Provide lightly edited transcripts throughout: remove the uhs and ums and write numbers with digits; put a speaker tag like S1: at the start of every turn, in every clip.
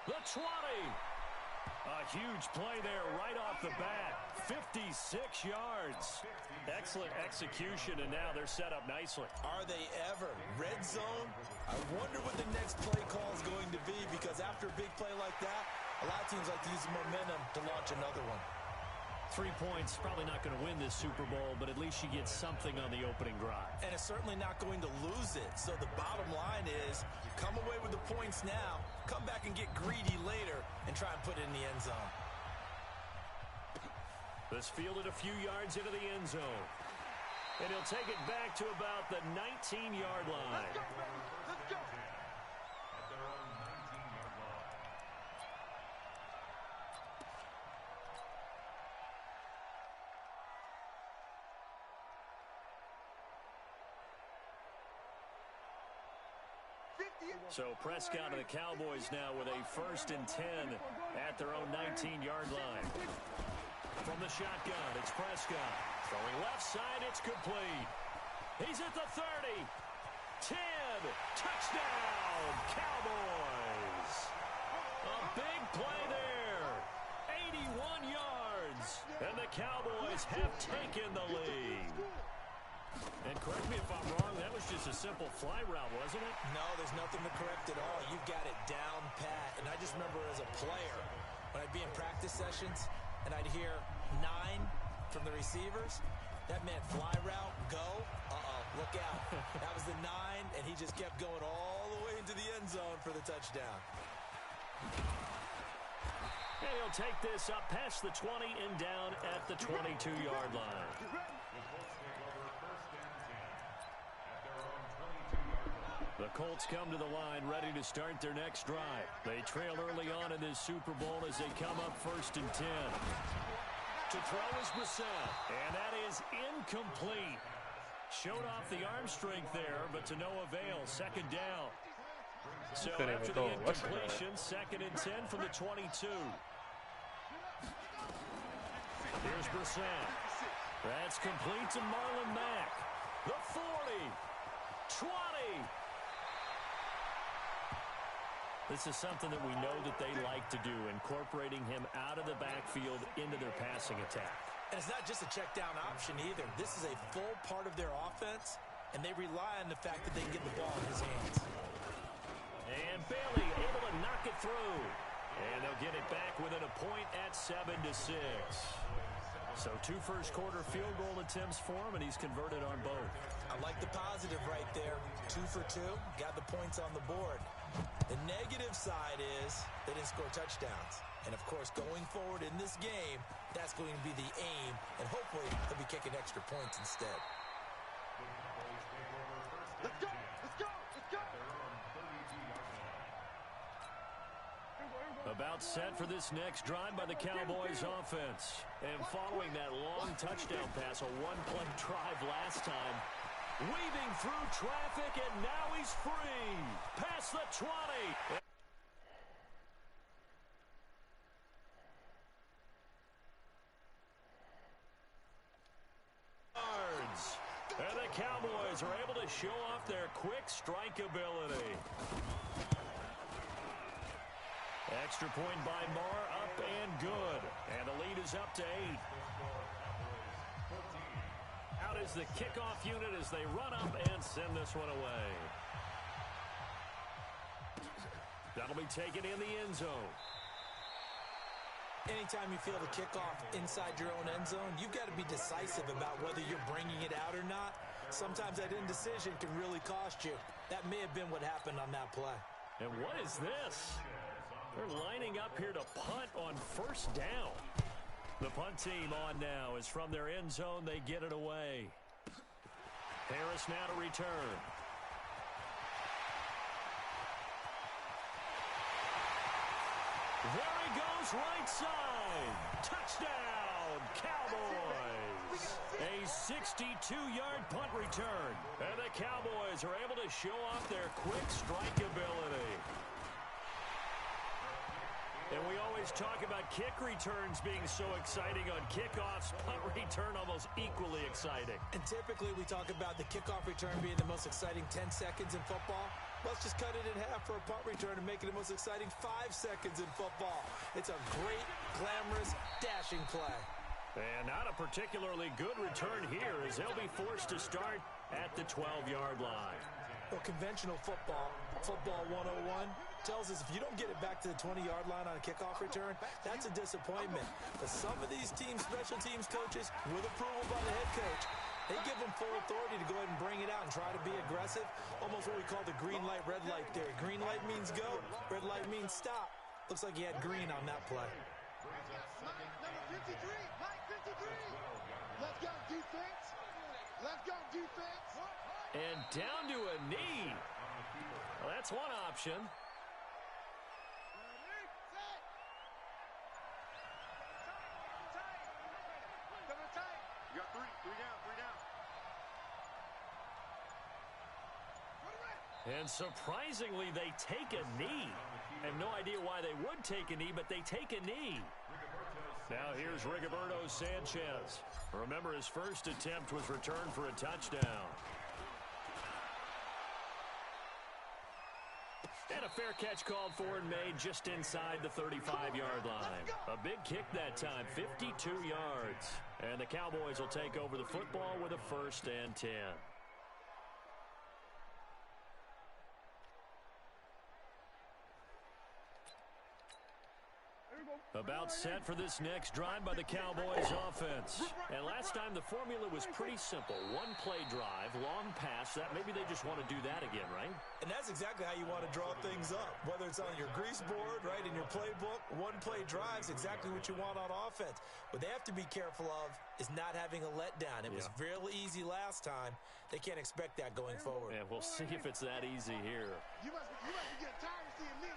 S1: The 20. A huge play there right off the bat. 56 yards. Excellent execution, and now they're set up nicely.
S2: Are they ever? Red zone? I wonder what the next play call is going to be, because after a big play like that, a lot of teams like to use the momentum to launch another one.
S1: 3 points, probably not going to win this Super Bowl, but at least you get something on the opening drive.
S2: And it's certainly not going to lose it. So the bottom line is, come away with the points now, come back and get greedy later, and try and put it in the end zone.
S1: This fielded a few yards into the end zone. And he'll take it back to about the 19-yard line.
S3: Let's go, baby. Let's go.
S4: At their own 19-yard line.
S1: So Prescott and the Cowboys now with a 1st and 10 at their own 19-yard line. From the shotgun, it's Prescott. Throwing left side, it's complete. He's at the 30. 10. Touchdown, Cowboys. A big play there. 81 yards. And the Cowboys have taken the lead. And correct me if I'm wrong, that was just a simple fly route, wasn't it?
S2: No, there's nothing to correct at all. You've got it down pat. And I just remember as a player, when I'd be in practice sessions, and I'd hear 9 from the receivers, that meant fly route, go. Look out. That was the 9, and he just kept going all the way into the end zone for the touchdown.
S1: And he'll take this up past the 20 and down at the 22-yard line.
S4: The Colts take over 1st and 10 at their own 22-yard line.
S1: The Colts come to the line ready to start their next drive. They trail early on in this Super Bowl as they come up 1st and 10. To throw is Brissett, and that is incomplete. Showed off the arm strength there, but to no avail. 2nd down. So after the incompletion, 2nd and 10 from the 22. Here's Brissett. That's complete to Marlon Mack. The 40. 20. This is something that we know that they like to do, incorporating him out of the backfield into their passing attack.
S2: And it's not just a check down option either. This is a full part of their offense, and they rely on the fact that they can get the ball in his hands.
S1: And Bailey able to knock it through. And they'll get it back within a point at 7-6. So 2 first-quarter field goal attempts for him, and he's converted on both.
S2: I like the positive right there. 2 for 2, got the points on the board. The negative side is they didn't score touchdowns. And, of course, going forward in this game, that's going to be the aim, and hopefully they'll be kicking extra points instead.
S3: Let's go. Let's go. Let's go.
S1: About set for this next drive by the Cowboys offense. And following that long touchdown pass, a one-play drive last time, weaving through traffic, and now he's free. Past the 20. And the Cowboys are able to show off their quick strike ability. Extra point by Marr, up and good. And the lead is up to 8. Out is the kickoff unit as they run up and send this one away. That'll be taken in the end zone.
S2: Anytime you feel the kickoff inside your own end zone, you've got to be decisive about whether you're bringing it out or not. Sometimes that indecision can really cost you. That may have been what happened on that play.
S1: And what is this? They're lining up here to punt on 1st down. The punt team on now is from their end zone. They get it away. Harris now to return. There he goes, right side. Touchdown, Cowboys. A 62-yard punt return. And the Cowboys are able to show off their quick strike ability. And we always talk about kick returns being so exciting on kickoffs. Punt return almost equally exciting.
S2: And typically we talk about the kickoff return being the most exciting 10 seconds in football. Let's just cut it in half for a punt return and make it the most exciting 5 seconds in football. It's a great, glamorous, dashing play.
S1: And not a particularly good return here as they'll be forced to start at the 12-yard line.
S2: Well, conventional football 101, tells us if you don't get it back to the 20-yard line on a kickoff return, that's a disappointment. But some of these teams, special teams coaches, with approval by the head coach, they give them full authority to go ahead and bring it out and try to be aggressive, almost what we call the green light, red light theory. Green light means go, red light means stop. Looks like he had green on that play.
S3: Number 53, Mike 53. Let's go, defense. Let's go, defense.
S1: And down to a knee. Well, that's one option.
S3: You got three down.
S1: And surprisingly, they take a knee. I have no idea why they would take a knee, but they take a knee. Now here's Rigoberto Sanchez. Remember, his first attempt was returned for a touchdown. And a fair catch called for and made just inside the 35-yard line. A big kick that time, 52 yards. And the Cowboys will take over the football with a 1st and 10. About set for this next drive by the Cowboys offense. And last time the formula was pretty simple. One play drive, long pass. That maybe they just want to do that again, right?
S2: And that's exactly how you want to draw things up. Whether it's on your grease board, right, in your playbook, one play drive's exactly what you want on offense. What they have to be careful of is not having a letdown. It was really easy last time. They can't expect that going forward.
S1: And we'll see if it's that easy here.
S3: You must be getting tired of seeing me.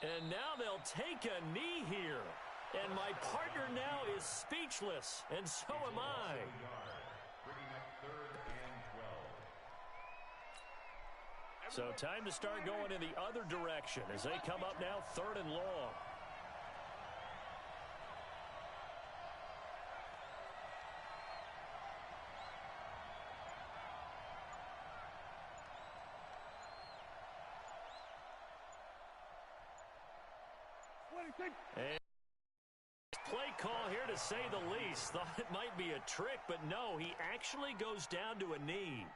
S1: And now they'll take a knee here. And my partner now is speechless, and so am I. So time to start going in the other direction as they come up now 3rd and long. And play call here to say the least. Thought it might be a trick, but no, he actually goes down to a knee.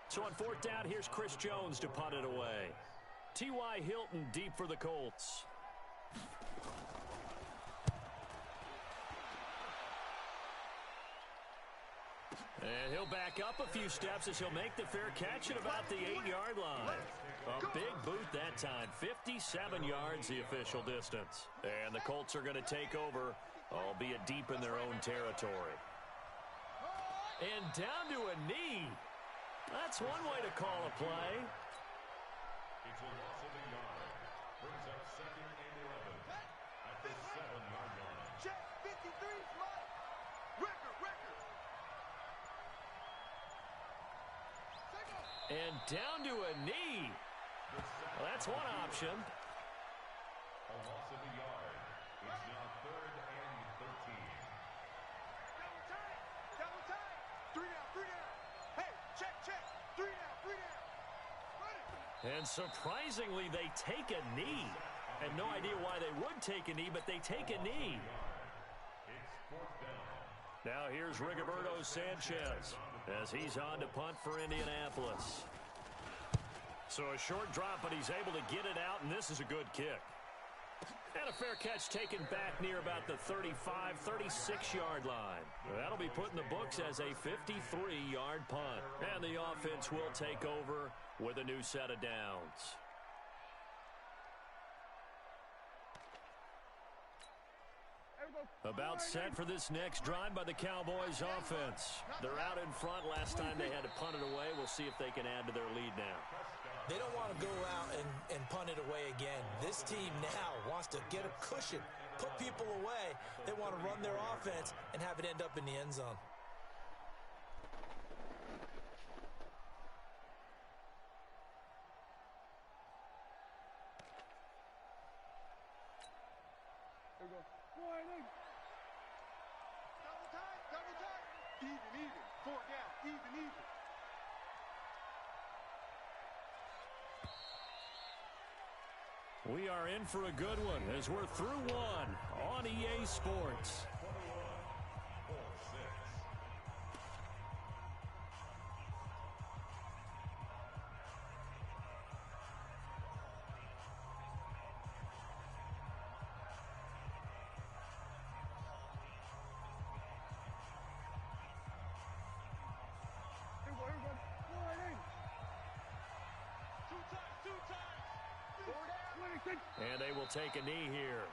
S1: So on 4th down, here's Chris Jones to punt it away. T.Y. Hilton deep for the Colts. And he'll back up a few steps as he'll make the fair catch at about the 8-yard line. A big boot that time, 57 yards the official distance. And the Colts are going to take over, albeit deep in their own territory. And down to a knee. That's one way to call a play.
S4: It's a loss of a yard. Brings up 2nd and 11 at the 7-yard line.
S3: Check 53's Mike. Record.
S1: And down to a knee. Well, that's one option.
S4: A loss of a yard. It's now 3rd and 13.
S3: Double time. 3 down. Hey, check. 3 down. Run it.
S1: And surprisingly, they take a knee. I have no idea why they would take a knee, but they take a knee.
S4: It's 4th down.
S1: Now here's Rigoberto Sanchez as he's on to punt for Indianapolis. So a short drop, but he's able to get it out, and this is a good kick. And a fair catch taken back near about the 35, 36-yard line. That'll be put in the books as a 53-yard punt. And the offense will take over with a new set of downs. About set for this next drive by the Cowboys offense. They're out in front. Last time they had to punt it away. We'll see if they can add to their lead now.
S2: They don't want to go out and punt it away again. This team now wants to get a cushion, put people away. They want to run their offense and have it end up in the end zone.
S3: Double time, double time. Even. 4 down, even.
S1: We are in for a good one as we're through one on EA Sports. And they will take a knee here.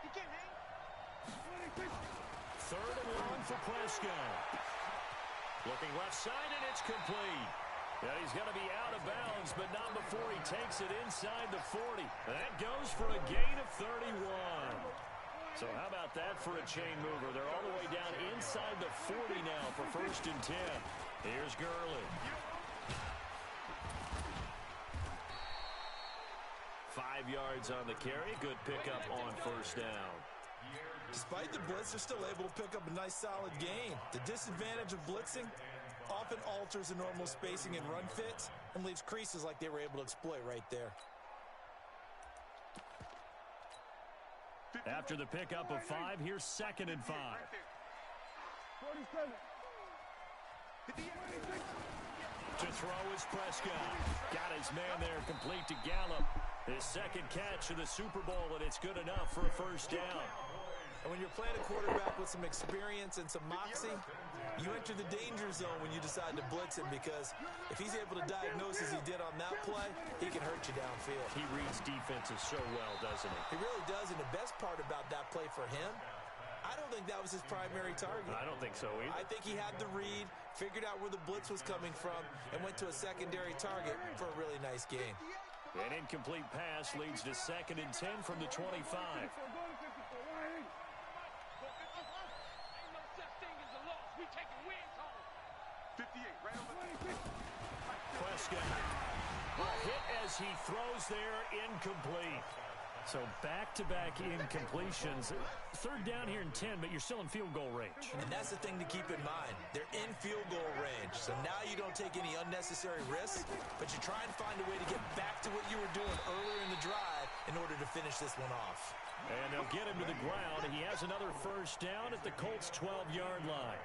S3: He can't hang.
S1: Third and long for Prescott. Looking left side, and it's complete. Yeah, he's going to be out of bounds, but not before he takes it inside the 40. That goes for a gain of 31. So how about that for a chain mover? They're all the way down inside the 40 now for 1st and 10. Here's Gurley. 5 yards on the carry. Good pickup on 1st down.
S2: Despite the blitz, they're still able to pick up a nice, solid gain. The disadvantage of blitzing often alters the normal spacing and run fits and leaves creases like they were able to exploit right there.
S1: After the pickup of 5, here's 2nd and 5. To throw is Prescott. Got his man there complete to Gallup. His 2nd catch of the Super Bowl, and it's good enough for a 1st down.
S2: And when you're playing a quarterback with some experience and some moxie, you enter the danger zone when you decide to blitz him, because if he's able to diagnose as he did on that play, he can hurt you downfield.
S1: He reads defenses so well, doesn't he?
S2: He really does, and the best part about that play for him, I don't think that was his primary target.
S1: I don't think so either.
S2: I think he had the read, figured out where the blitz was coming from, and went to a secondary target for a really nice gain.
S1: An incomplete pass leads to 2nd and 10 from the 25. Prescott. A hit as he throws there, incomplete. So back-to-back incompletions. 3rd down here and 10, but you're still in field goal range.
S2: And that's the thing to keep in mind. They're in field goal range. So now you don't take any unnecessary risks, but you try and find a way to get back to what you were doing earlier in the drive in order to finish this one off.
S1: And they'll get him to the ground. He has another 1st down at the Colts' 12-yard line.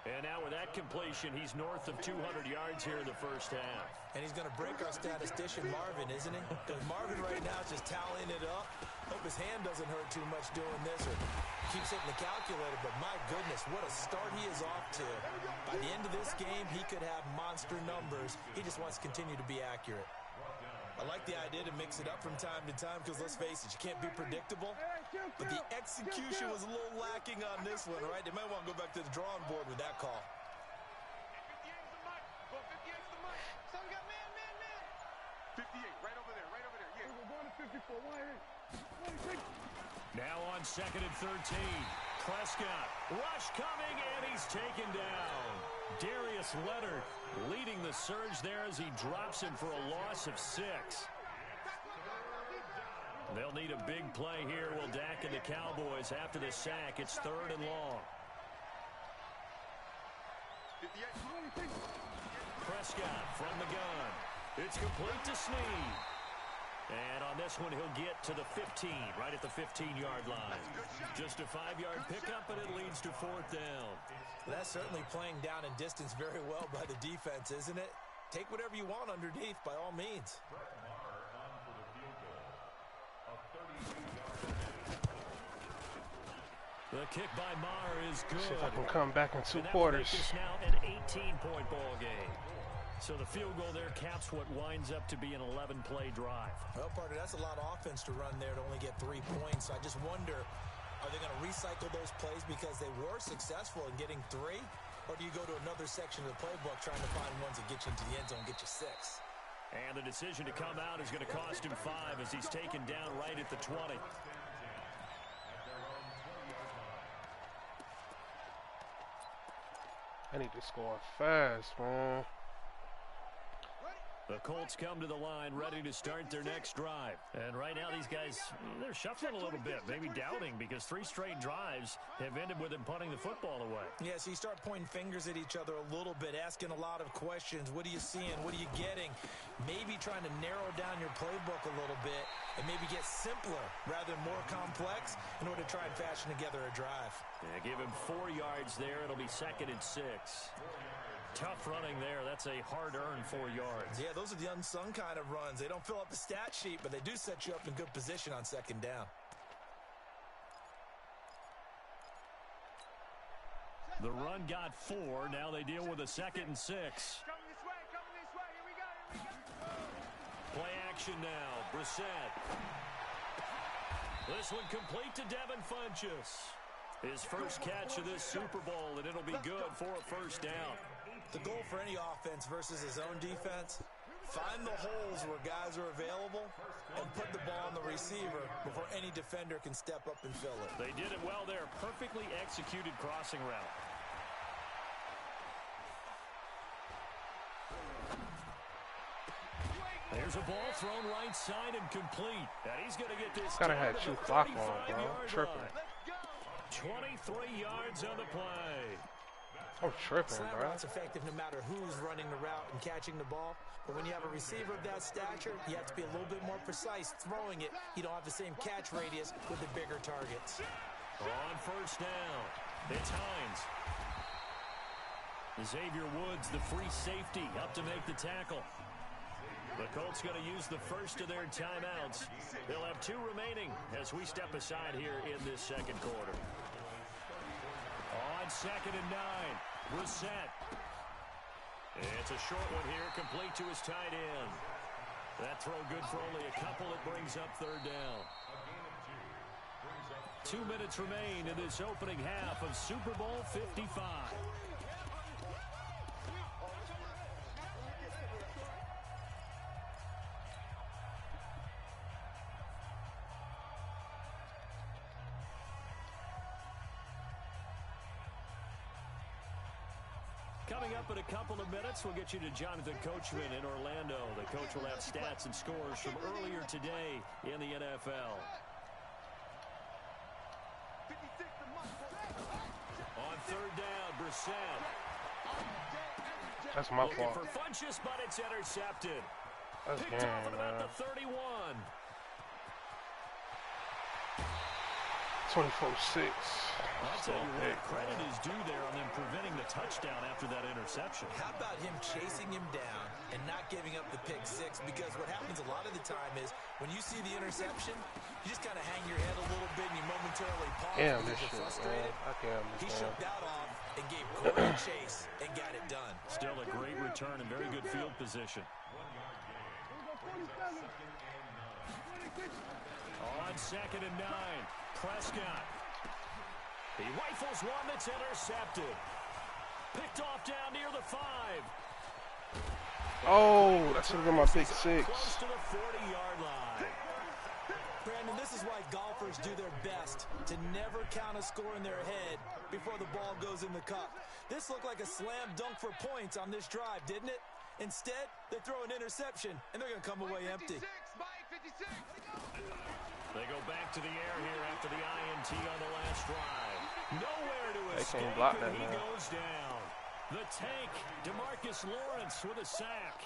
S1: And now with that completion, he's north of 200 yards here in the 1st half.
S2: And he's going to break our statistician, Marvin, isn't he? Because Marvin right now is just tallying it up. Hope his hand doesn't hurt too much doing this or keeps hitting the calculator. But my goodness, what a start he is off to. By the end of this game, he could have monster numbers. He just wants to continue to be accurate. I like the idea to mix it up from time to time because, let's face it, you can't be predictable. But the execution was a little lacking on this one, right? They might want to go back to the drawing board with that call.
S3: 58, right over there, yeah.
S1: Now on 2nd and 13. Prescott. Rush coming, and he's taken down. Darius Leonard leading the surge there as he drops him for a loss of 6. They'll need a big play here. Will Dak and the Cowboys after the sack. It's 3rd and long. Prescott from the gun. It's complete to Snead. And on this one, he'll get to the 15, right at the 15-yard line. Just a 5-yard pickup, and it leads to 4th down.
S2: Well, that's certainly playing down in distance very well by the defense, isn't it? Take whatever you want underneath, by all means.
S1: The kick by Maher is good.
S5: See if I can come back in 2 quarters.
S1: This now an 18-point ball game. So the field goal there caps what winds up to be an 11-play drive.
S2: Well, partner, that's a lot of offense to run there to only get 3 points. So I just wonder, are they going to recycle those plays because they were successful in getting 3? Or do you go to another section of the playbook trying to find ones that get you into the end zone and get you 6?
S1: And the decision to come out is going to cost him 5 as he's taken down right at the 20.
S5: I need to score fast, man.
S1: The Colts come to the line ready to start their next drive. And right now these guys, they're shuffling a little bit, maybe doubting, because 3 straight drives have ended with them punting the football away.
S2: Yeah, so you start pointing fingers at each other a little bit, asking a lot of questions. What are you seeing? What are you getting? Maybe trying to narrow down your playbook a little bit and maybe get simpler rather than more complex in order to try and fashion together a drive.
S1: Yeah, give him 4 yards there. It'll be 2nd and 6. Tough running there. That's a hard-earned 4 yards.
S2: Yeah, those are the unsung kind of runs. They don't fill up the stat sheet, but they do set you up in good position on 2nd down.
S1: The run got 4. Now they deal with a 2nd and 6.
S3: Coming this way, here we go.
S1: Play action now. Brissett. This one complete to Devin Funchess. His first catch of this Super Bowl, and it'll be good for a 1st down.
S2: The goal for any offense versus his own defense, find the holes where guys are available and put the ball on the receiver before any defender can step up and fill it.
S1: They did it well there. Perfectly executed crossing route. There's a ball thrown right side and complete. And he's going to get this.
S5: Gotta have 2 clock on, bro. Tripping.
S1: 23 yards on the play.
S5: I'm tripping,
S2: Slant
S5: bro.
S2: route's effective no matter who's running the route and catching the ball. But when you have a receiver of that stature, you have to be a little bit more precise throwing it. You don't have the same catch radius with the bigger targets.
S1: On 1st down, it's Hines. Xavier Woods, the free safety, up to make the tackle. The Colts going to use the first of their timeouts. They'll have 2 remaining as we step aside here in this 2nd quarter. On 2nd and 9, Brissett. It's a short one here, complete to his tight end. That throw good for only a couple. It brings up 3rd down. 2 minutes remain in this opening half of Super Bowl 55. Coming up in a couple of minutes, we'll get you to Jonathan Coachman in Orlando. The coach will have stats and scores from earlier today in the NFL. On 3rd down, Brissett.
S5: That's my
S1: Looking
S5: fault.
S1: for Funchess, but it's intercepted.
S5: That's
S1: Picked
S5: game,
S1: off at about
S5: man.
S1: the 31.
S5: 24-6.
S1: I'll tell you what, credit is due there on them preventing the touchdown after that interception.
S2: How about him chasing him down and not giving up the pick 6? Because what happens a lot of the time is when you see the interception, you just kind of hang your head a little bit and you momentarily pause
S5: Damn,
S2: because
S5: this
S2: you're
S5: shit,
S2: frustrated.
S5: man. I can't
S2: He
S5: understand.
S2: shook that off and gave great chase and got it done.
S1: Still a great return and very good field position. On 2nd and 9, Prescott. He rifles one that's intercepted. Picked off down near the 5.
S5: Oh, that should have been my pick 6.
S1: Close to the 40-yard line.
S2: Brandon, This is why golfers do their best to never count a score in their head before the ball goes in the cup. This looked like a slam dunk for points on this drive, didn't it? Instead, they throw an interception, and they're going to come away empty.
S1: They go back to the air here after the INT on the last drive. Nowhere to escape,
S5: can't block that,
S1: and he
S5: man.
S1: goes down. The tank, DeMarcus Lawrence with a sack.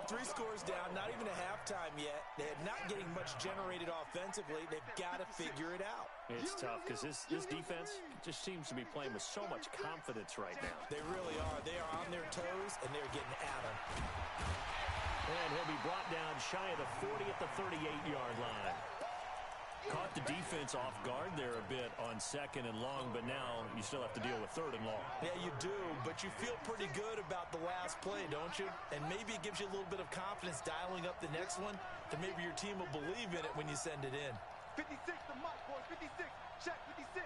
S2: 3 scores down, not even a halftime yet. They're not getting much generated offensively. They've got to figure it out.
S1: It's tough because this defense just seems to be playing with so much confidence right now.
S2: They really are. They are on their toes, and they're getting at them.
S1: And he'll be brought down shy of the 40 at the 38-yard line. Caught the defense off guard there a bit on 2nd and long, but now you still have to deal with 3rd and long.
S2: Yeah, you do, but you feel pretty good about the last play, don't you? And maybe it gives you a little bit of confidence dialing up the next one, that maybe your team will believe in it when you send it in.
S3: 56, the mark, boy, 56. Check, 56.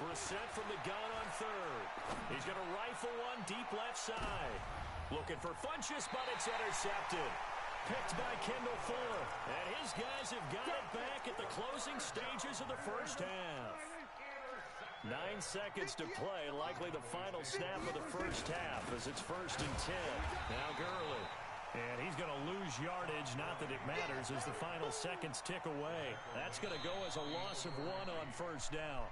S1: Brissett from the gun on 3rd. He's going to rifle one deep left side. Looking for Funchess, but it's intercepted. Picked by Kendall Fuller. And his guys have got it back at the closing stages of the first half. 9 seconds to play, likely the final snap of the first half as it's 1st and 10. Now Gurley. And he's going to lose yardage, not that it matters, as the final seconds tick away. That's going to go as a loss of 1 on 1st down.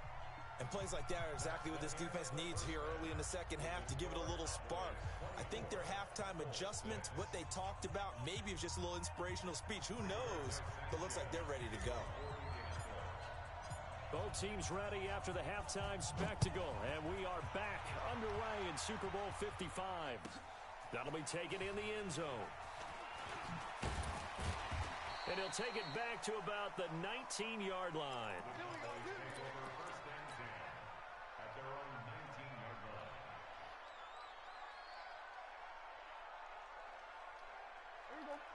S2: And plays like that are exactly what this defense needs here early in the second half to give it a little spark. I think their halftime adjustments, what they talked about, maybe it's just a little inspirational speech. Who knows? But looks like they're ready to go.
S1: Both teams ready after the halftime spectacle. And we are back underway in Super Bowl 55. That'll be taken in the end zone. And he'll take it back to about the 19-yard line.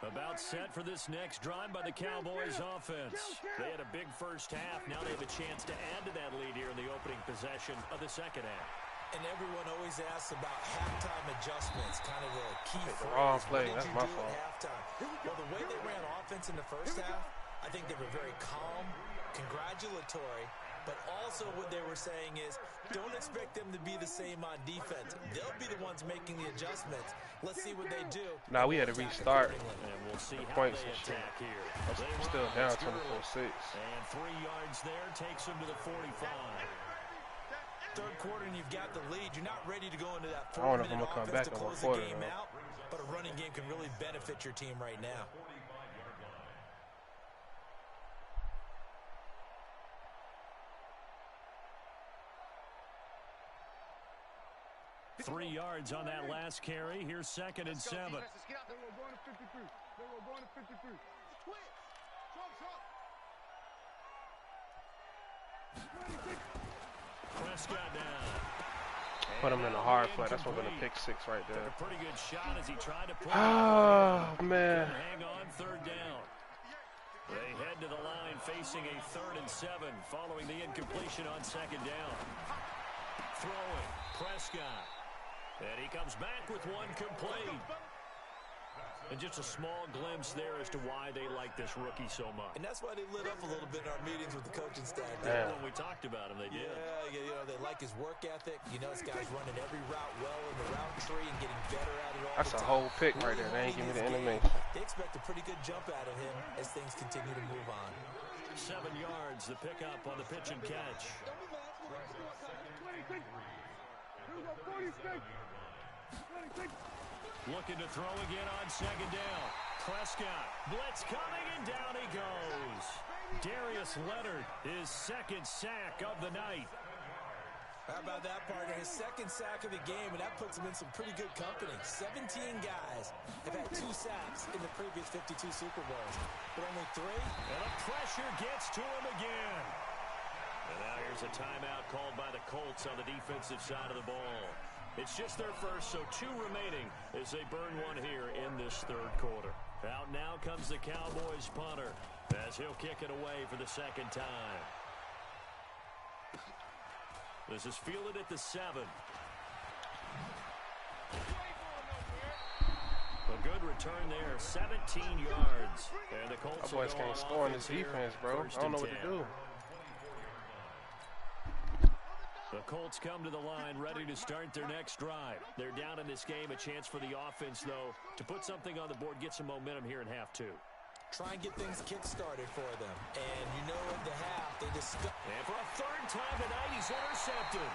S1: About set for this next drive by the Cowboys offense. They had a big first half. Now they have a chance to add to that lead here in the opening possession of the second half.
S2: And everyone always asks about halftime adjustments, kind of the key phrase.
S5: Wrong play.
S2: What did
S5: That's
S2: you
S5: my
S2: do
S5: fault.
S2: at halftime? Well, the way they ran offense in the first half, I think they were very calm, congratulatory, but also what they were saying is don't expect them to be the same on defense. They'll be the ones making the adjustments. Let's see what they do.
S5: Nah, we had to restart.
S1: And we'll see how
S5: Points
S1: they
S5: and shit.
S1: attack here.
S5: I'm still down 24-6.
S1: And 3 yards there takes them to the 45.
S2: Third quarter and you've got the lead. You're not ready to go into that
S5: I don't know if
S2: 4-minute
S5: I'm gonna come
S2: offense
S5: back
S2: to
S5: on
S2: close
S5: my
S2: the
S5: quarter,
S2: game
S5: though.
S2: out, but a running game can really benefit your team right now.
S1: 3 yards on that last carry. Here's 2nd and 7.
S3: Then we're going to 53. Then we're going to 53. Switch.
S1: Prescott down.
S5: Put him in a hard play. That's what I'm gonna pick 6 right
S1: Took
S5: there.
S1: a pretty good shot as he tried to put
S5: Oh man.
S1: hang on 3rd down. They head to the line facing a 3rd and 7 following the incompletion on 2nd down. Throwing, Prescott. And he comes back with one complete. And just a small glimpse there as to why they like this rookie so much.
S2: And that's why they lit up a little bit in our meetings with the coaching staff.
S5: Yeah.
S1: When we talked about him, they did.
S2: Yeah, you know, they like his work ethic. You know, this guy's running every route well in the route tree and getting better at it all
S5: That's
S2: the
S5: a
S2: time.
S5: whole pick right
S2: Really
S5: there. They ain't give me the
S2: honing his
S5: enemy.
S2: game. They expect a pretty good jump out of him as things continue to move on.
S1: 7 yards, the pickup on the pitch and catch.
S3: 26. Here we go, 46. 26.
S1: Looking to throw again on 2nd down. Prescott, blitz coming, and down he goes. Darius Leonard, his 2nd sack of the night.
S2: How about that, partner? His 2nd sack of the game, and that puts him in some pretty good company. 17 guys have had 2 sacks in the previous 52 Super Bowls, but only 3.
S1: And the pressure gets to him again. And now here's a timeout called by the Colts on the defensive side of the ball. It's just their first, so 2 remaining as they burn one here in this 3rd quarter. Out now comes the Cowboys punter as he'll kick it away for the 2nd time. This is fielded at the 7. A good return there, 17 yards. And the Colts
S5: That boys can't score in this defense, bro. I don't know what to do.
S1: The Colts come to the line ready to start their next drive. They're down in this game. A chance for the offense, though, to put something on the board, get some momentum here in half two.
S2: Try and get things kick-started for them. And you know at the half, they just...
S1: And for a third time tonight, he's intercepted.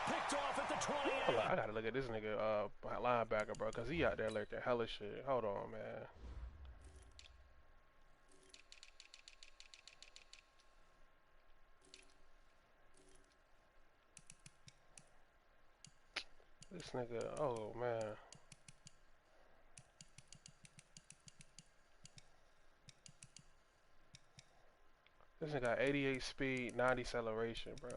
S1: Picked off at the 28.
S5: Hold on, I gotta look at this nigga linebacker, bro, because he out there lurking hella shit. Hold on, man. This nigga, oh man. This nigga got 88 speed, 90 acceleration, bro.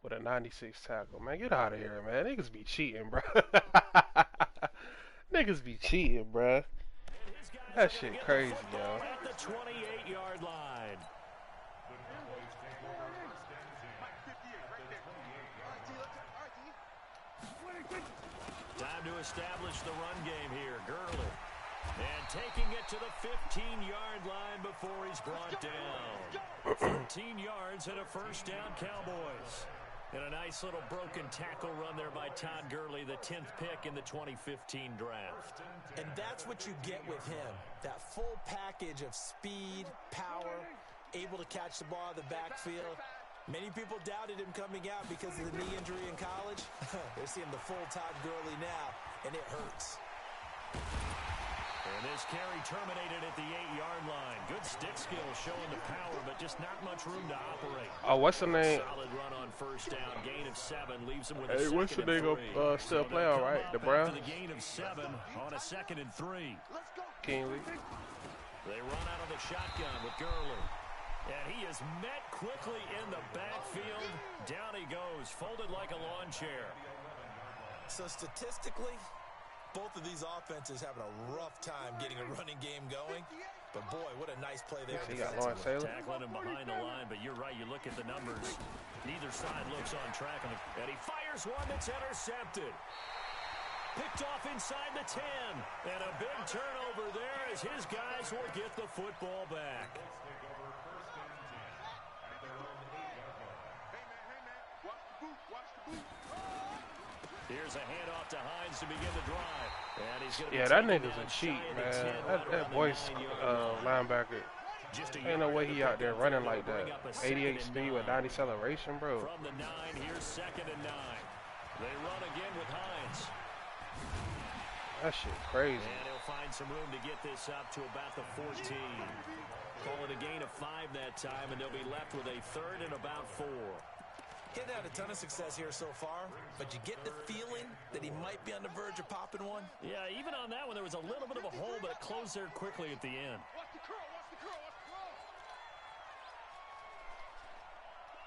S5: With a 96 tackle. Man, get out of here, man. Niggas be cheating, bro. Niggas be cheating, bro. That shit crazy, yo.
S1: At the 28-yard line. Time to establish the run game here. Gurley. And taking it to the 15-yard line before he's brought down. 13 yards and a first down, Cowboys. And a nice little broken tackle run there by Todd Gurley, the 10th pick in the 2015 draft.
S2: And that's what you get with him. That full package of speed, power, able to catch the ball in the backfield. Many people doubted him coming out because of the knee injury in college. They're seeing the full Todd Gurley now, and it hurts.
S1: And this carry terminated at the 8-yard line. Good stick skill showing the power, but just not much room to operate.
S5: Oh, what's the name?
S1: Solid run on first down. Gain of 7 leaves him with a
S5: Hey, what's the name of still play all right? The Browns?
S1: The gain of 7 on a 2nd and 3.
S5: Keenly.
S1: They run out of the shotgun with Gurley. And he is met quickly in the backfield. Down he goes, folded like a lawn chair.
S2: So statistically, both of these offenses having a rough time getting a running game going. But boy, what a nice play there.
S5: He got Lawrence Taylor.
S1: Tackling him behind the line, but you're right. You look at the numbers. Neither side looks on track. And he fires one that's intercepted. Picked off inside the 10. And a big turnover there as his guys will get the football back. Here's a handoff to Hines to begin the drive. And he's gonna
S5: that nigga's a cheat, man. That boy's linebacker. Ain't no way he out there running like that. 88 speed with 90 acceleration, bro.
S1: From the 9, here's 2nd and 9. They run again with Hines.
S5: That shit crazy.
S1: And he'll find some room to get this up to about the 14. Call it a gain of 5 that time, and they'll be left with a 3rd and about 4.
S2: He hasn't had a ton of success here so far, but you get the feeling that he might be on the verge of popping one.
S1: Yeah, even on that one, there was a little bit of a hole, but it closed there quickly at the end.
S3: Watch the curl, watch the curl, watch the curl.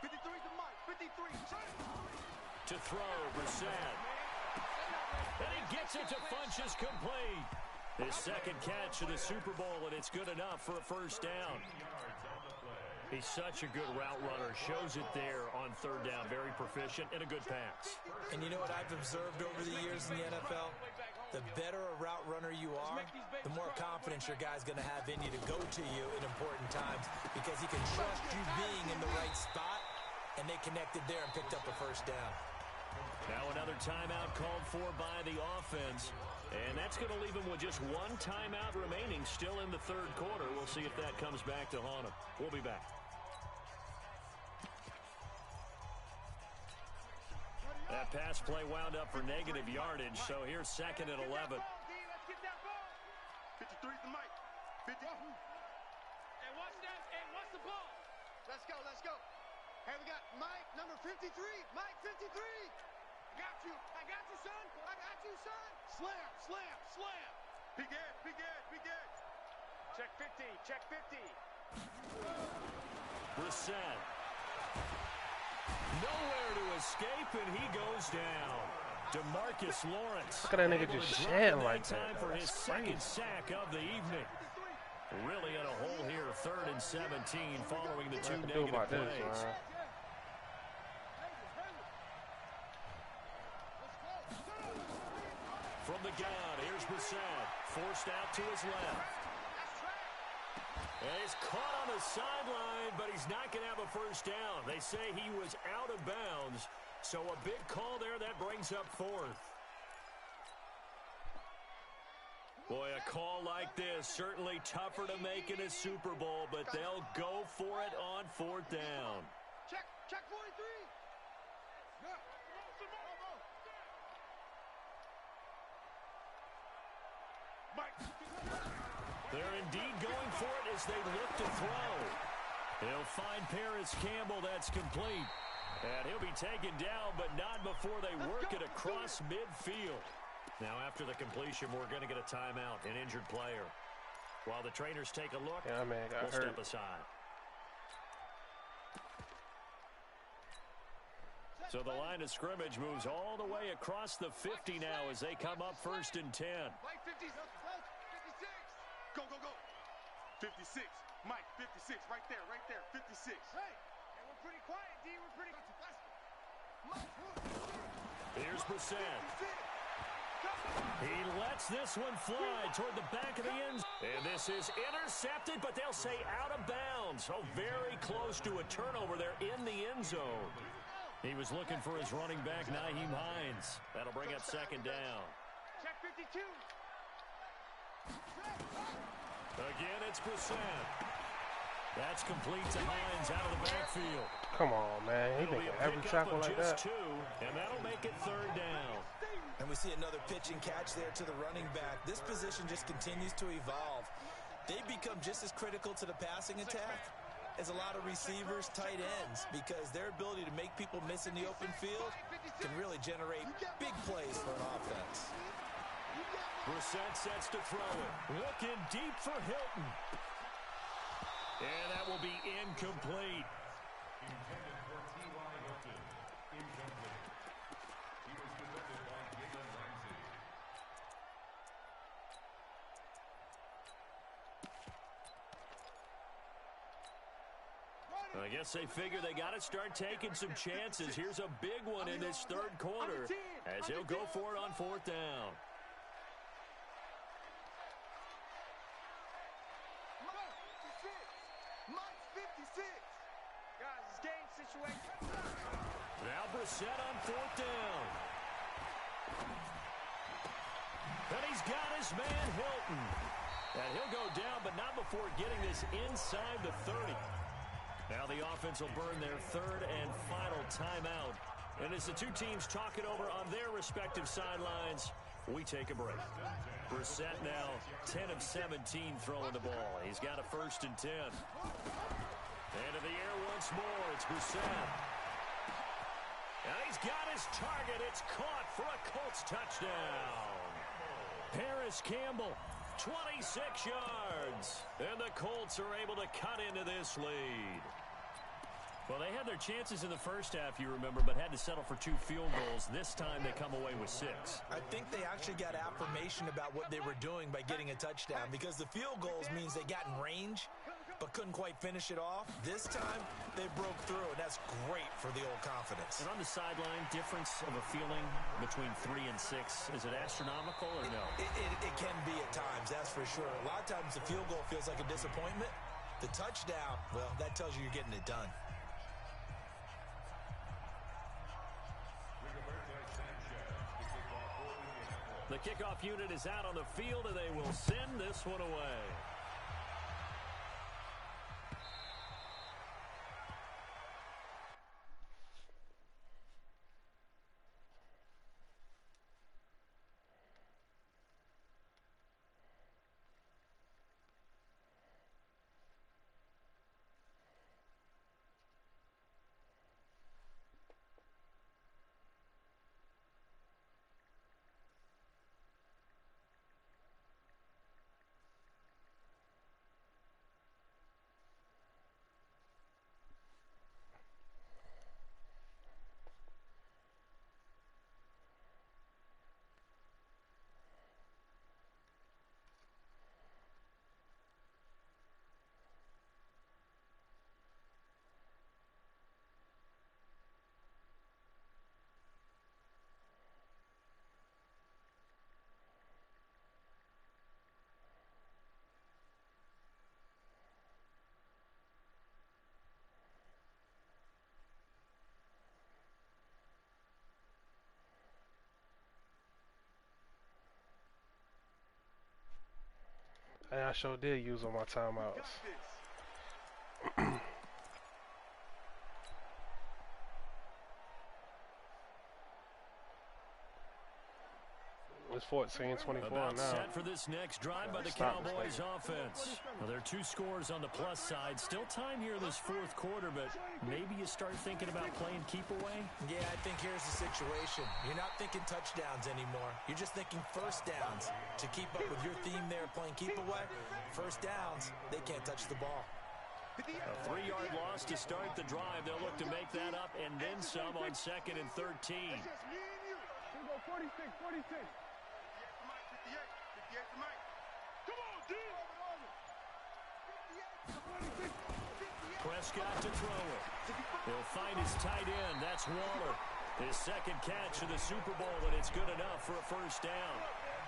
S3: 53 to Mike, 53.
S1: To throw, Brissett. And he gets it to Funchess complete. His 2nd catch of the Super Bowl, and it's good enough for a first down. He's such a good route runner. Shows it there on 3rd down. Very proficient and a good pass.
S2: And you know what I've observed over the years in the NFL? The better a route runner you are, the more confidence your guy's going to have in you to go to you in important times because he can trust you being in the right spot, and they connected there and picked up a first down.
S1: Now another timeout called for by the offense. And that's going to leave him with just 1 timeout remaining still in the 3rd quarter. We'll see if that comes back to haunt him. We'll be back. That pass play wound up for negative yardage, so here's 2nd and 11.
S3: 53 to Mike. 50. And watch that, and watch the ball. Let's go, let's go. Hey, we got Mike, number 53. Mike, 53. I got you, son. I got you, son. Slam, slam, slam. Be good, be good, be good. Check 50, check 50.
S1: Brissett. Nowhere to escape, and he goes down. DeMarcus Lawrence.
S5: Look at that nigga just shed like that.
S1: Time for his 2nd sack of the evening. Really in a hole here, 3rd and 17, following the 2
S5: do
S1: negative
S5: about
S1: plays.
S5: this, man?
S1: From the gun, here's Brissett, forced out to his left. And he's caught on the sideline, but he's not going to have a first down. They say he was out of bounds, so a big call there that brings up 4th. Boy, a call like this, certainly tougher to make in a Super Bowl, but they'll go for it on 4th down.
S3: Check 43.
S1: They're indeed going for it as they look to throw. He'll find Paris Campbell, that's complete. And he'll be taken down, but not before they work it across midfield. Now, after the completion, we're going to get a timeout, an injured player. While the trainers take a look,
S5: Yeah, man,
S1: we'll
S5: hurt.
S1: step aside. So the line of scrimmage moves all the way across the 50 now as they come up 1st and 10.
S3: Mike 56. Go, go, go. 56. Mike 56. Right there, 56. Hey, and we're pretty quiet, D. We're pretty.
S1: Here's Brissett. He lets this one fly toward the back of the end. And this is intercepted, but they'll say out of bounds. Oh, very close to a turnover there in the end zone. He was looking for his running back, Nyheim Hines. That'll bring up 2nd down.
S3: Check 52.
S1: Again, it's Brissett. That's complete to Hines out of the backfield.
S5: Come on, man. He
S1: It'll be
S5: making
S1: a
S5: every
S1: pickup
S5: tackle
S1: of
S5: like
S1: just
S5: that.
S1: 2, and that'll make it 3rd down.
S2: And we see another pitch and catch there to the running back. This position just continues to evolve. They become just as critical to the passing attack as a lot of receivers, tight ends, because their ability to make people miss in the open field can really generate big plays for an offense.
S1: Brissett sets to throw it. Looking deep for Hilton. And that will be incomplete.
S4: Intended for T.Y. Hilton. Incomplete. He was defended by Galen Ramsey.
S1: I guess they figure they got to start taking some chances. Here's a big one in this 3rd quarter as he'll go for it on 4th down.
S3: Mike 56. Guys, it's game situation.
S1: Now Brissett on 4th down. And he's got his man Hilton. And he'll go down, but not before getting this inside the 30. Now the offense will burn their 3rd and final timeout. And as the two teams talk it over on their respective sidelines, we take a break. Brissett now 10 of 17 throwing the ball. He's got a 1st and 10. Into the air once more. It's Brissett. And he's got his target. It's caught for a Colts touchdown. Paris Campbell, 26 yards. And the Colts are able to cut into this lead. Well, they had their chances in the first half, you remember, but had to settle for 2 field goals. This time they come away with 6.
S2: I think they actually got affirmation about what they were doing by getting a touchdown, because the field goals means they got in range but couldn't quite finish it off. This time they broke through, and that's great for the old confidence.
S1: And on the sideline, difference of a feeling between 3 and 6, is it astronomical or no?
S2: It can be at times, that's for sure. A lot of times the field goal feels like a disappointment. The touchdown, well, that tells you you're getting it done.
S1: The kickoff unit is out on the field, and they will send this one away.
S5: And I sure did use on my timeouts. It's 14-24 now.
S1: Set for this next drive by the Cowboys offense. Well, there are 2 scores on the plus side. Still time here this fourth quarter, but maybe you start thinking about playing keep away?
S2: Yeah, I think here's the situation. You're not thinking touchdowns anymore. You're just thinking first downs. To keep up with your theme there, playing keep away, first downs, they can't touch the ball.
S1: A 3-yard loss to start the drive. They'll look to make that up and then some on 2nd and 13.
S3: 46, 46.
S1: Prescott to throw it. He'll find his tight end. That's Waller. His second catch of the Super Bowl, and it's good enough for a first down.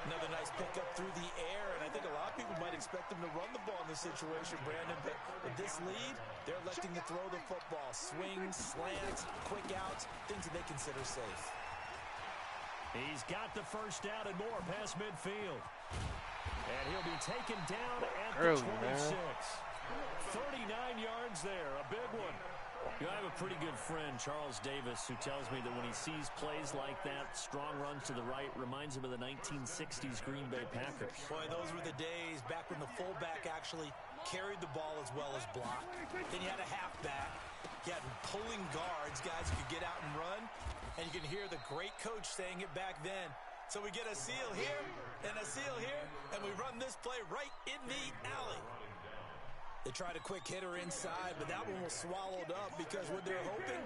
S2: Another nice pickup through the air, and I think a lot of people might expect them to run the ball in this situation, Brandon, but with this lead, they're electing to throw the football. Swings, slants, quick outs, things that they consider safe.
S1: He's got the first down and more past midfield. And he'll be taken down at the 26. 39 yards there, a big one. You know, I have a pretty good friend, Charles Davis, who tells me that when he sees plays like that, strong runs to the right, reminds him of the 1960s Green Bay Packers.
S2: Boy, those were the days back when the fullback actually carried the ball as well as blocked. Then you had a halfback. You had pulling guards, guys who could get out and run. And you can hear the great coach saying it back then. So we get a seal here and a seal here, and we run this play right in the alley. They tried a quick hitter inside, but that one was swallowed up because what they're hoping,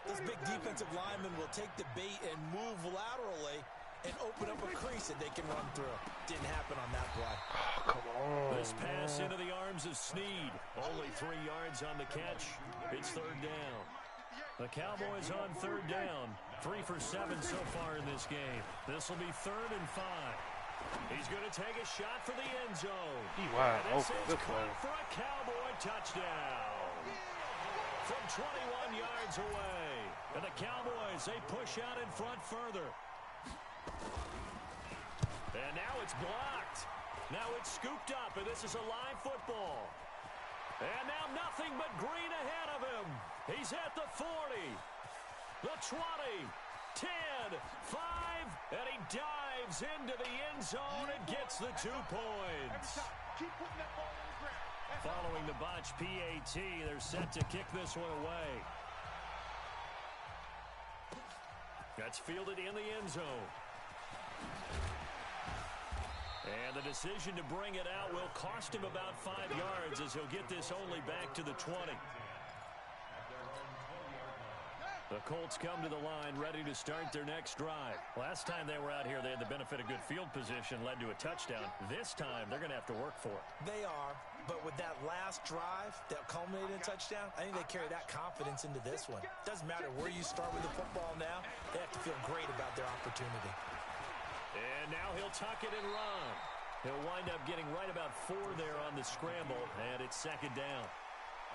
S2: those big defensive linemen will take the bait and move laterally and open up a crease that they can run through. Didn't happen on that play.
S5: Oh, come on.
S1: This pass into the arms of Snead. Only 3 yards on the catch. It's third down. The Cowboys on third down. 3 for 7 so far in this game. This will be 3rd and 5. He's going to take a shot for the end zone.
S5: Wow,
S1: and this is
S5: good play.
S1: for a Cowboy touchdown. From 21 yards away. And the Cowboys, they push out in front further. And now it's blocked. Now it's scooped up, and this is a live football. And now nothing but green ahead of him. He's at the 40, the 20, 10, 5, and he dives into the end zone and gets the 2 points. Following the botch PAT, they're set to kick this one away. That's fielded in the end zone. And the decision to bring it out will cost him about 5 yards as he'll get this only back to the 20. The Colts come to the line ready to start their next drive. Last time they were out here, they had the benefit of good field position, led to a touchdown. This time, they're going to have to work for it.
S2: They are, but with that last drive that culminated in a touchdown, I think they carry that confidence into this one. Doesn't matter where you start with the football now, they have to feel great about their opportunity.
S1: And now he'll tuck it and run. He'll wind up getting right about 4 there on the scramble, and it's 2nd down.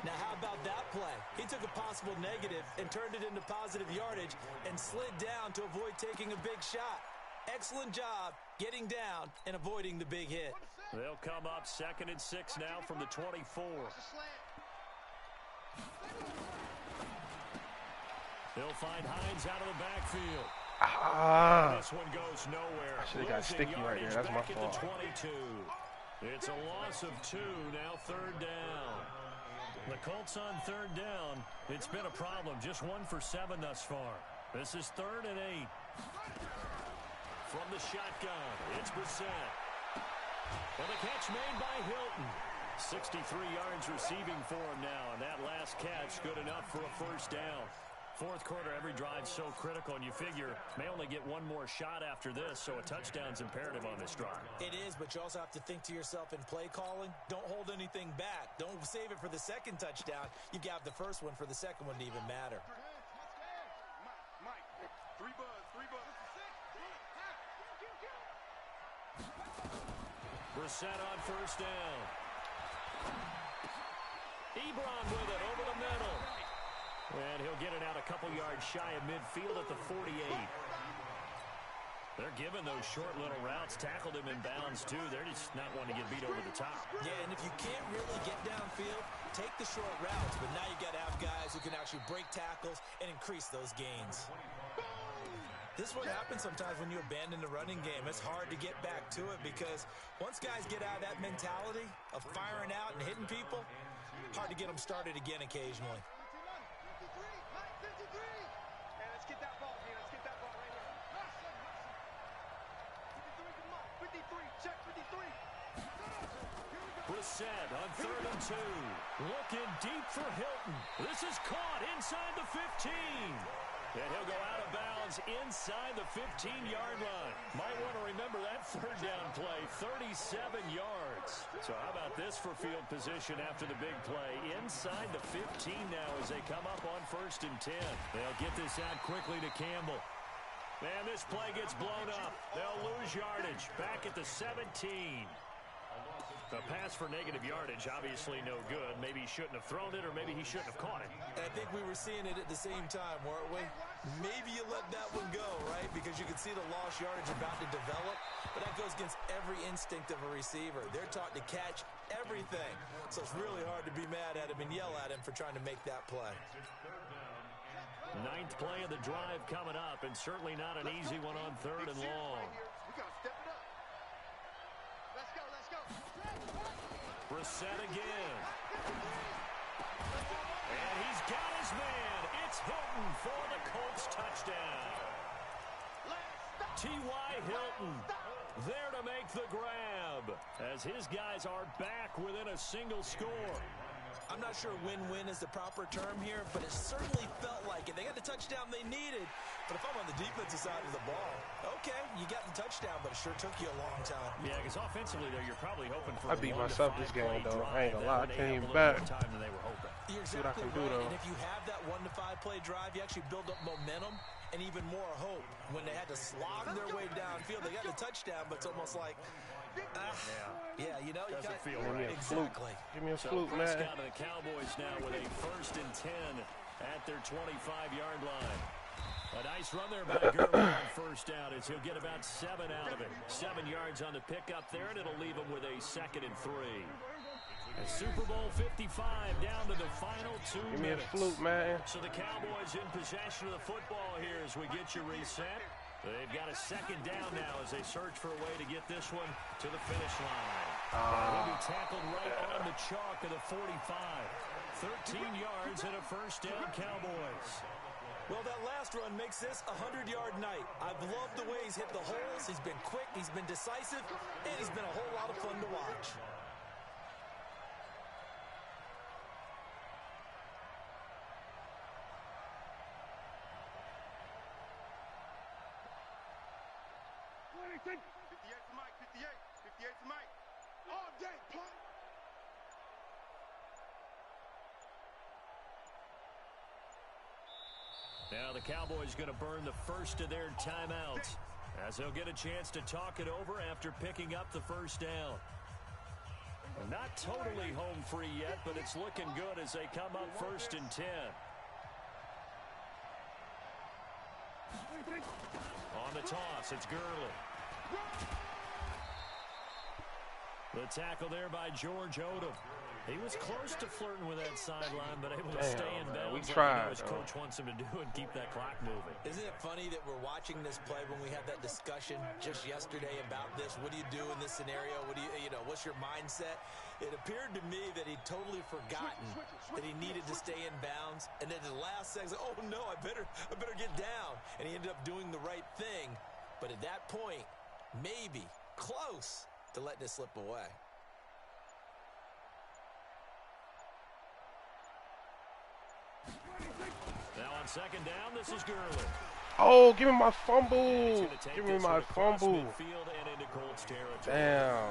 S2: Now, how about that play? He took a possible negative and turned it into positive yardage and slid down to avoid taking a big shot. Excellent job getting down and avoiding the big hit.
S1: They'll come up 2nd and 6 now from the 24. They'll find Hines out of the backfield. This one goes nowhere.
S5: I should have got sticky right there. That's my fault.
S1: 22. It's a loss of 2, now 3rd down. The Colts on 3rd down. It's been a problem. Just 1 for 7 thus far. This is 3rd and 8. From the shotgun, it's Brissett. And the catch made by Hilton. 63 yards receiving for him now. And that last catch good enough for a first down. Fourth quarter, every drive so critical, and you figure may only get 1 more shot after this, so a touchdown's imperative on this drive.
S2: It is, but you also have to think to yourself in play calling, don't hold anything back. Don't save it for the second touchdown. You got the first one for the second one to even matter.
S3: Mike, 3 buzz.
S1: Brissett on first down. Ebron with it over the middle. And he'll get it out a couple yards shy of midfield at the 48. They're giving those short little routes, tackled him in bounds, too. They're just not wanting to get beat over the top.
S2: Yeah, and if you can't really get downfield, take the short routes. But now you got to have guys who can actually break tackles and increase those gains. This is what happens sometimes when you abandon the running game. It's hard to get back to it because once guys get out of that mentality of firing out and hitting people, hard to get them started again occasionally.
S3: 53. Hey, let's get that ball here. Let's get that ball right here. 53, check 53.
S1: Brissett on 3rd and 2. Looking deep for Hilton. This is caught inside the 15. And he'll go out of bounds inside the 15-yard line. Might want to remember that 3rd down play, 37 yards. So how about this for field position after the big play? Inside the 15 now as they come up on 1st and 10. They'll get this out quickly to Campbell. And this play gets blown up. They'll lose yardage. Back at the 17. A pass for negative yardage, obviously no good. Maybe he shouldn't have thrown it, or maybe he shouldn't have caught it.
S2: I think we were seeing it at the same time, weren't we? Maybe you let that one go, right? Because you can see the lost yardage about to develop. But that goes against every instinct of a receiver. They're taught to catch everything. So it's really hard to be mad at him and yell at him for trying to make that play.
S1: 9th play of the drive coming up, and certainly not an easy one on 3rd and long.
S3: We got to step it up. Let's go.
S1: Brissett again. And he's got his man. It's Hilton for the Colts touchdown. T.Y. Hilton there to make the grab as his guys are back within a single score.
S2: I'm not sure win-win is the proper term here, but it certainly felt like it. They got the touchdown they needed, but if I'm on the defensive side of the ball, okay, you got the touchdown, but it sure took you a long time.
S1: Yeah, because offensively, though, you're probably hoping for
S5: I beat myself this game, though. I ain't gonna lie. I came back.
S2: You're
S5: See what I can
S2: exactly
S5: do,
S2: right,
S5: though.
S2: and if you have that 1 to 5 play drive, you actually build up momentum and even more hope. When they had to slog their way downfield, they got the touchdown, but it's almost like, yeah, you know, you
S1: doesn't feel
S5: Give me
S1: right.
S5: a fluke. Give me a fluke, man.
S1: Prescott and the Cowboys now with a 1st and 10 at their 25-yard line. A nice run there by Gurley on 1st down as he'll get about 7 out of it. 7 yards on the pickup there, and it'll leave him with a 2nd and 3. And Super Bowl 55 down to the final 2 minutes.
S5: Give me a fluke, man.
S1: So the Cowboys in possession of the football here as we get you reset. They've got a 2nd down now as they search for a way to get this one to the finish line. He'll be tackled right on the chalk of the 45. 13 yards and a 1st down, Cowboys.
S2: Well, that last run makes this a 100-yard night. I've loved the way he's hit the holes. He's been quick, he's been decisive, and he's been a whole lot of fun to watch.
S3: All day, play.
S1: Now the Cowboys going to burn the first of their timeouts as they'll get a chance to talk it over after picking up the 1st down. Not totally home free yet, but it's looking good as they come up 1st and 10. On the toss, it's Gurley. The tackle there by George Odom. He was close to flirting with that sideline, but able to stay in bounds.
S5: We tried,
S1: like his coach wants him to do and keep that clock moving.
S2: Isn't it funny that we're watching this play when we had that discussion just yesterday about this? What do you do in this scenario? What do you know, what's your mindset? It appeared to me that he'd totally forgotten that he needed to stay in bounds. And then the last second, oh no, I better get down. And he ended up doing the right thing. But at that point, maybe close to letting it slip away.
S1: Now on 2nd down, this is Gurley.
S5: Oh, give me my fumble. Give me my fumble. Damn.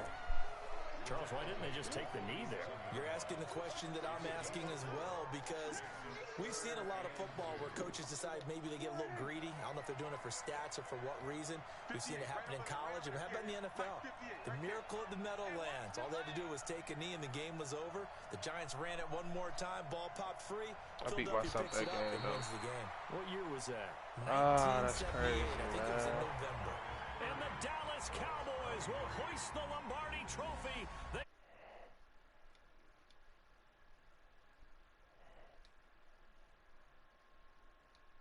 S1: Charles, why didn't they just take the knee there?
S2: You're asking the question that I'm asking as well, because we've seen a lot of football where coaches decide maybe they get a little greedy. I don't know if they're doing it for stats or for what reason. We've seen it happen in college, and how about in the NFL? The miracle of the Meadowlands. All they had to do was take a knee, and the game was over. The Giants ran it one more time. Ball popped free.
S5: I beat myself that game, though.
S2: Wins the game.
S1: What year was that?
S5: Ah, that's crazy,
S2: I think it was in
S5: man.
S2: November.
S1: Dallas Cowboys will hoist the Lombardi Trophy.